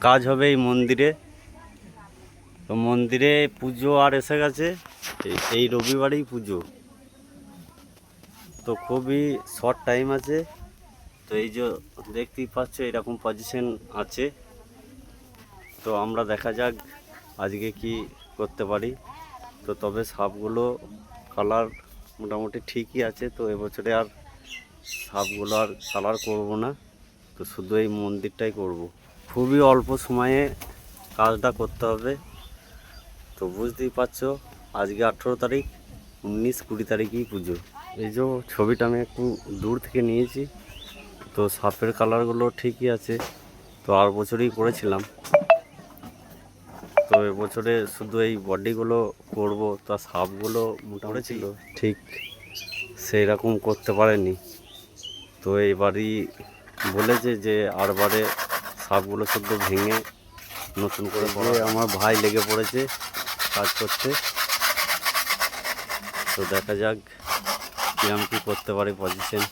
কাজ হবে এই মন্দিরে। তো মন্দিরে পুজো আর এসে গেছে, এই রবিবারেই পুজো। তো খুবই শর্ট টাইম আছে। তো এই যে দেখতেই পাচ্ছ এরকম পজিশন আছে। তো আমরা দেখা যাক আজকে কি করতে পারি। তো তবে সাপগুলো কালার মোটামুটি ঠিকই আছে। তো এবছরে আর সাপগুলো আর কালার করব না, তো শুধু এই মন্দিরটাই করব। খুবই অল্প সময়ে কাজটা করতে হবে। তো বুঝতেই পারছো আজকে 18 তারিখ, 19-20 তারিখেই পুজো। এই যে ছবিটা আমি একটু দূর থেকে নিয়েছি। তো সাপের কালারগুলো ঠিকই আছে। তো আর বছরই করেছিলাম, তো এবছরে শুধু এই বডিগুলো করব। তা সাপগুলো মোটামুটি ছিল ঠিক সেই রকম করতে পারেনি। তো এইবারই বলেছে যে আরবারে সাপগুলো শুধু ভেঙে নতুন করে পরে আমার ভাই লেগে পড়েছে কাজ করতে। তো দেখা যাক কিরম কি করতে পারে পজিশন।